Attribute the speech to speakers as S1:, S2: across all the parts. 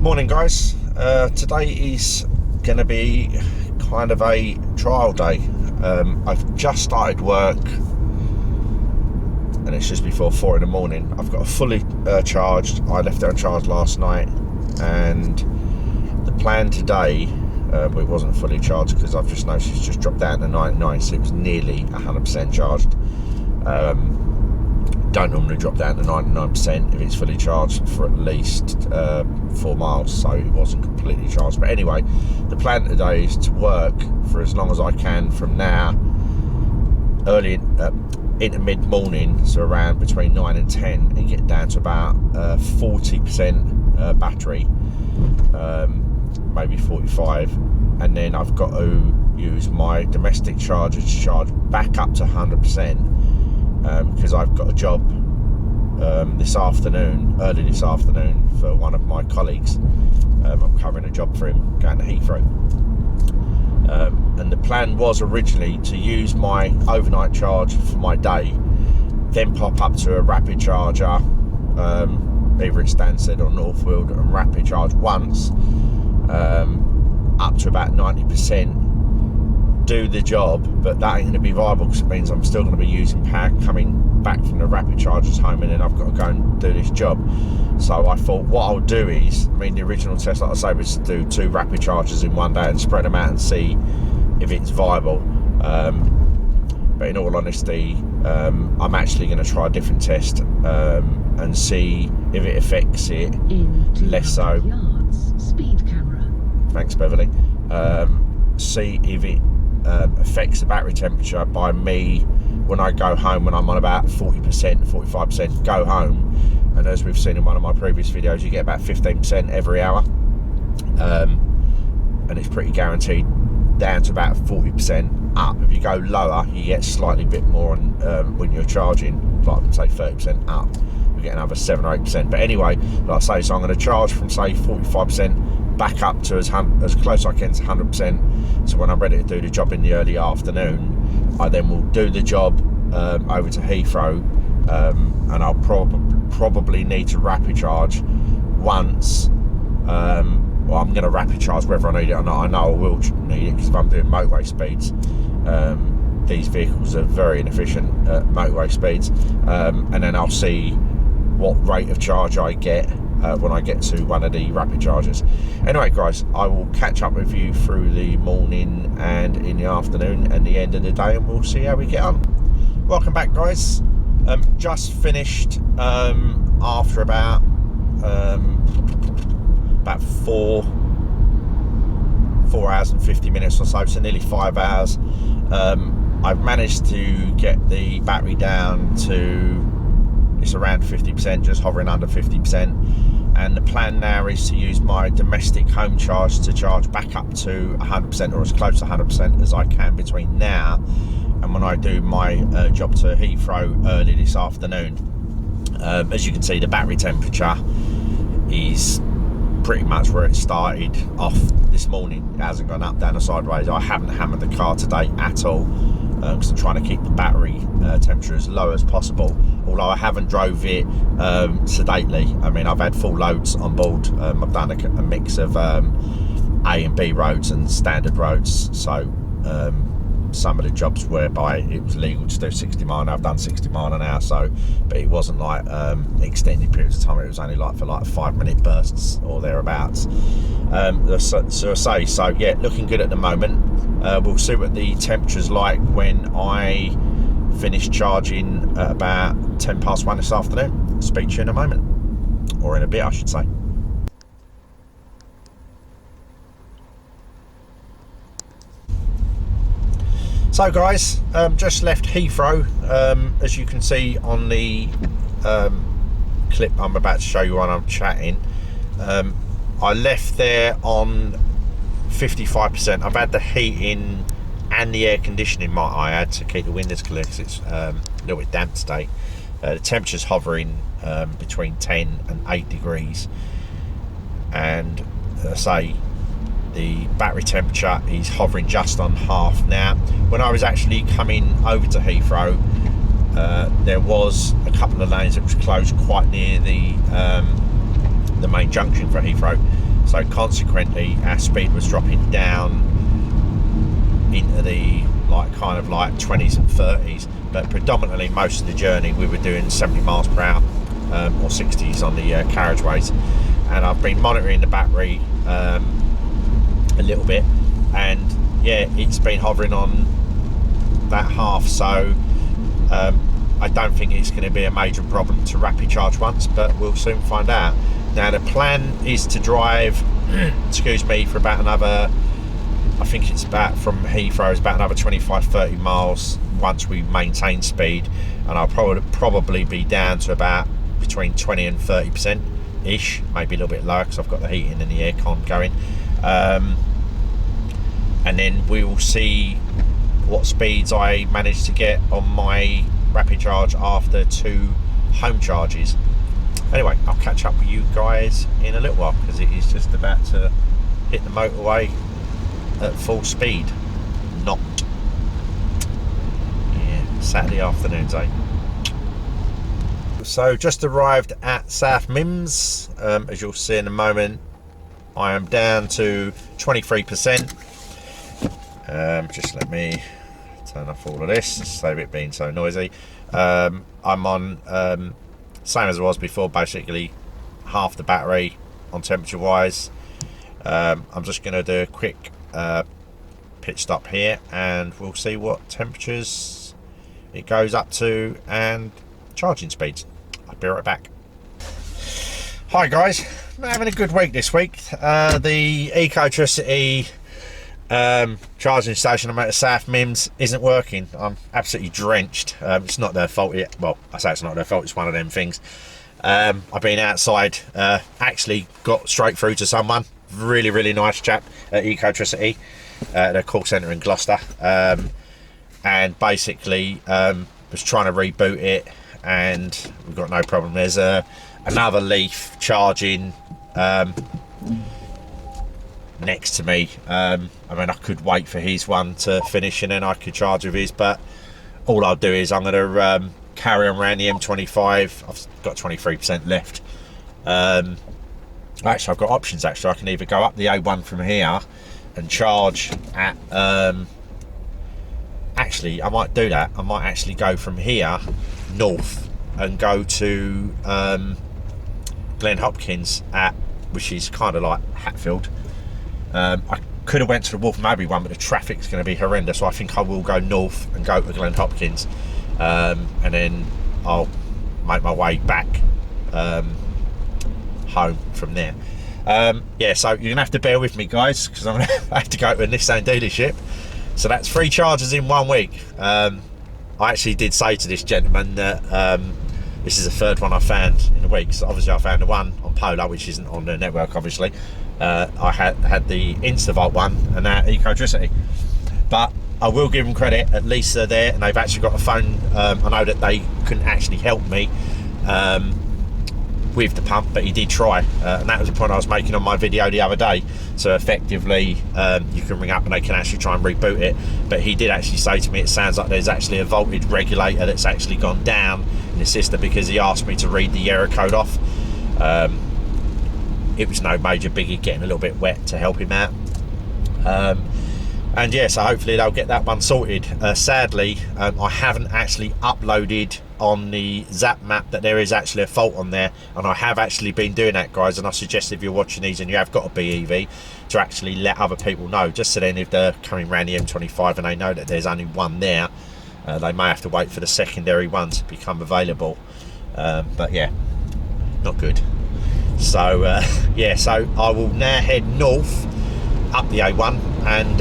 S1: Morning guys, today is going to be kind of a trial day. I've just started work and it's just before 4 in the morning. I've got a fully charged, I left it uncharged last night, and the plan today, it wasn't fully charged because I've just noticed it's just dropped down to 99, so it was nearly 100% charged. Don't normally drop down to 99% if it's fully charged for at least 4 miles, so it wasn't completely charged. But anyway, the plan today is to work for as long as I can from now early into mid-morning, so around between 9 and 10, and get down to about 40% battery, maybe 45, and then I've got to use my domestic charger to charge back up to 100%. Because I've got a job early this afternoon for one of my colleagues. I'm covering a job for him going to Heathrow, and the plan was originally to use my overnight charge for my day, then pop up to a rapid charger, either at Stansted or Northfield, and rapid charge once up to about 90%, do the job. But that ain't going to be viable because it means I'm still going to be using power coming back from the rapid chargers home, and then I've got to go and do this job. So I thought what I'll do is, the original test, like I say, was to do 2 rapid chargers in one day and spread them out and see if it's viable. But in all honesty, I'm actually going to try a different test and see if it affects it less so.
S2: Yards, speed camera.
S1: Thanks, Beverly. See if it affects the battery temperature by me when I go home, when I'm on about 40%, 45%, go home, and as we've seen in one of my previous videos, you get about 15% every hour, and it's pretty guaranteed down to about 40% up. If you go lower, you get slightly bit more, and when you're charging, like say 30% up, you get another 7 or 8%. But anyway, like I say, so I'm going to charge from say 45% back up to as close as I can to 100%. So when I'm ready to do the job in the early afternoon, I then will do the job over to Heathrow, and I'll probably need to rapid charge once. Well, I'm going to rapid charge whether I need it or not. I know I will need it because if I'm doing motorway speeds, these vehicles are very inefficient at motorway speeds, and then I'll see what rate of charge I get when I get to one of the rapid chargers. Anyway guys, I will catch up with you through the morning and in the afternoon and the end of the day, and we'll see how we get on. Welcome back guys. Just finished after about 4 hours and 50 minutes or so nearly 5 hours. I've managed to get the battery down to, it's around 50%, just hovering under 50%, and the plan now is to use my domestic home charge to charge back up to 100%, or as close to 100% as I can between now and when I do my job to Heathrow early this afternoon. As you can see, the battery temperature is pretty much where it started off this morning. It hasn't gone up, down, or sideways. I haven't hammered the car today at all, because I'm trying to keep the battery temperature as low as possible, although I haven't drove it sedately. I've had full loads on board. I've done a mix of A and B roads and standard roads, so some of the jobs whereby it was legal to do 60 mile an hour, I've done 60 mile an hour, so, but it wasn't like extended periods of time. It was only like for like 5-minute bursts or thereabouts. So yeah, looking good at the moment. We'll see what the temperature's like when I finish charging at about 10 past 1 this afternoon. Speak to you in a moment, or in a bit I should say. So guys, just left Heathrow. As you can see on the clip I'm about to show you when I'm chatting, I left there on 55%. I've had the heating and the air conditioning, might I add, to keep the windows clear because it's a little bit damp today. The temperature's hovering between 10 and 8 degrees, and as I say, the battery temperature is hovering just on half now. When I was actually coming over to Heathrow, there was a couple of lanes that was closed quite near the main junction for Heathrow, so consequently our speed was dropping down into the kind of 20s and 30s, but predominantly most of the journey we were doing 70 miles per hour or 60s on the carriageways. And I've been monitoring the battery a little bit, and yeah, it's been hovering on that half, so I don't think it's going to be a major problem to rapid charge once, but we'll soon find out. Now the plan is to drive excuse me, for about another, I think it's about, from Heathrow, it's about another 25-30 miles once we maintain speed, and I'll probably be down to about between 20 and 30% ish, maybe a little bit lower because I've got the heating and the aircon going, and then we will see what speeds I manage to get on my rapid charge after 2 home charges. Anyway, I'll catch up with you guys in a little while because it is just about to hit the motorway at full speed. Not. Yeah, Saturday afternoons, eh? So just arrived at South Mims. As you'll see in a moment, I am down to 23%. Just let me turn off all of this to save it being so noisy. I'm on same as I was before, basically half the battery on temperature wise. I'm just going to do a quick pit stop here and we'll see what temperatures it goes up to and charging speeds. I'll be right back. Hi guys, I'm having a good week this week. The Ecotricity charging station I'm at South Mims isn't working. I'm absolutely drenched. It's not their fault yet. Well, I say it's not their fault, it's one of them things. I've been outside, actually got straight through to someone, really nice chap at Ecotricity, their call centre in Gloucester, and basically was trying to reboot it and we've got no problem. There's another Leaf charging next to me. I mean, I could wait for his one to finish and then I could charge with his, but all I'll do is I'm going to carry on around the M25. I've got 23% left. Actually, I've got options. Actually, I can either go up the A1 from here and charge at actually I might do that. I might actually go from here north and go to Glen Hopkins at, which is kind of like Hatfield. I could have went to the Wolf Abbey one, but the traffic's going to be horrendous, so I think I will go north and go to Glen Hopkins, and then I'll make my way back home from there. Yeah, so you're going to have to bear with me guys because I'm going to have to go to a Nissan dealership. So that's 3 charges in 1 week. I actually did say to this gentleman that this is the 3rd one I found in a week. So obviously I found the one on Polar, which isn't on the network obviously. I had the Instavolt one and now Ecotricity, but I will give them credit, at least they're there and they've actually got a phone. I know that they couldn't actually help me with the pump, but he did try, and that was the point I was making on my video the other day. So effectively you can ring up and they can actually try and reboot it, but he did actually say to me it sounds like there's actually a voltage regulator that's actually gone down in the system, because he asked me to read the error code off. It was no major biggie, getting a little bit wet to help him out, and yeah, so hopefully they'll get that one sorted. Sadly, I haven't actually uploaded on the Zap map that there is actually a fault on there, and I have actually been doing that guys, and I suggest if you're watching these and you have got a BEV to actually let other people know, just so then if they're coming around the M25 and they know that there's only one there, they may have to wait for the secondary one to become available. But yeah, not good. So yeah, so I will now head north up the A1 and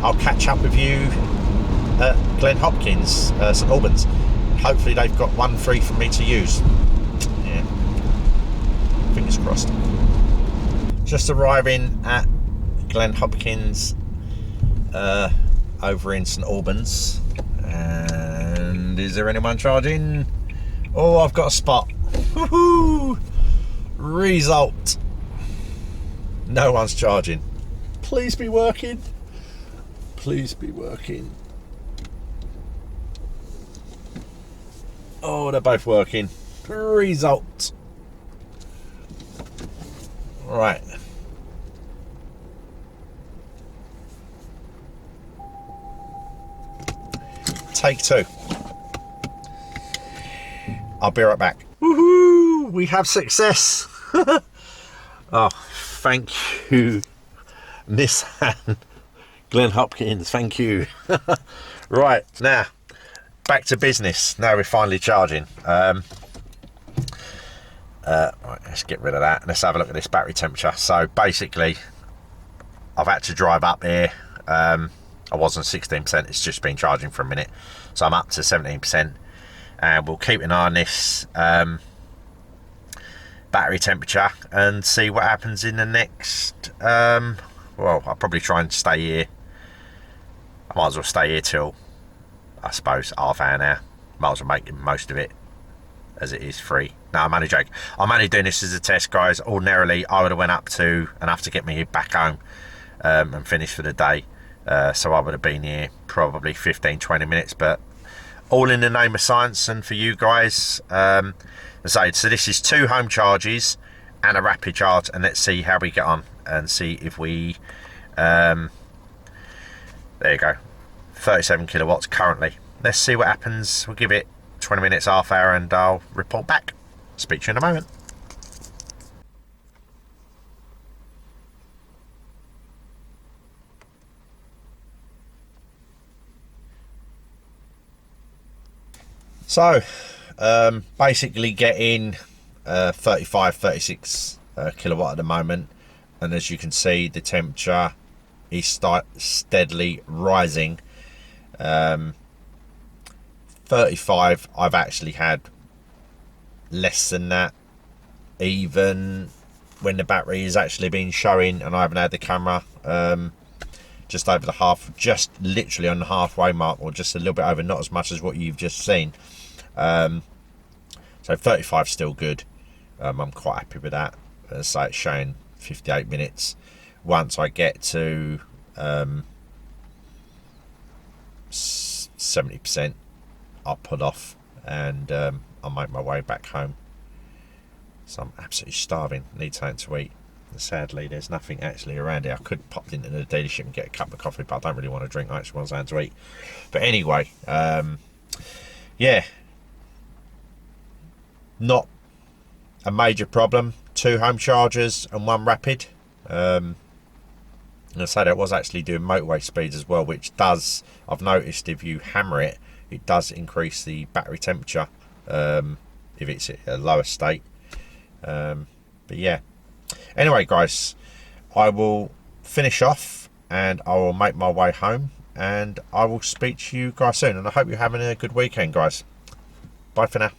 S1: I'll catch up with you at Glen Hopkins, St Albans. Hopefully they've got one free for me to use. Yeah, fingers crossed. Just arriving at Glen Hopkins over in St Albans, and is there anyone charging? Oh, I've got a spot. Woohoo! Result, no one's charging. Please be working, please be working. Oh, they're both working. Result. Right, take 2. I'll be right back. Woohoo! We have success. Oh, thank you, Nissan. Glenn Hopkins, thank you. Right, now, back to business. Now we're finally charging. Right, let's get rid of that. Let's have a look at this battery temperature. So basically, I've had to drive up here. I was on 16%. It's just been charging for a minute. So I'm up to 17%. And we'll keep an eye on this battery temperature and see what happens in the next... well, I'll probably try and stay here. I might as well stay here till, I suppose, half an hour. Might as well make the most of it as it is free. No, I'm only joking. I'm only doing this as a test, guys. Ordinarily, I would have went up to enough to get me back home and finished for the day. So I would have been here probably 15-20 minutes, but all in the name of science and for you guys. So this is 2 home charges and a rapid charge, and let's see how we get on and see if we there you go, 37 kilowatts currently. Let's see what happens. We'll give it 20 minutes, half hour, and I'll report back. Speak to you in a moment. So basically getting 36 kilowatt at the moment, and as you can see, the temperature is steadily rising. 35, I've actually had less than that, even when the battery has actually been showing and I haven't had the camera. Just over the half, just literally on the halfway mark, or just a little bit over, not as much as what you've just seen. So 35 is still good. I'm quite happy with that. As I say, it's showing 58 minutes. Once I get to 70%, I'll pull off and I'll make my way back home. So I'm absolutely starving, need something to eat. And sadly, there's nothing actually around here. I could pop into the dealership and get a cup of coffee, but I don't really want to drink. I actually want something to eat. But anyway, yeah, not a major problem. 2 home chargers and 1 rapid. And I say that was actually doing motorway speeds as well, which does, I've noticed, if you hammer it, it does increase the battery temperature if it's at a lower state. But yeah, anyway guys, I will finish off and I will make my way home, and I will speak to you guys soon, and I hope you're having a good weekend, guys. Bye for now.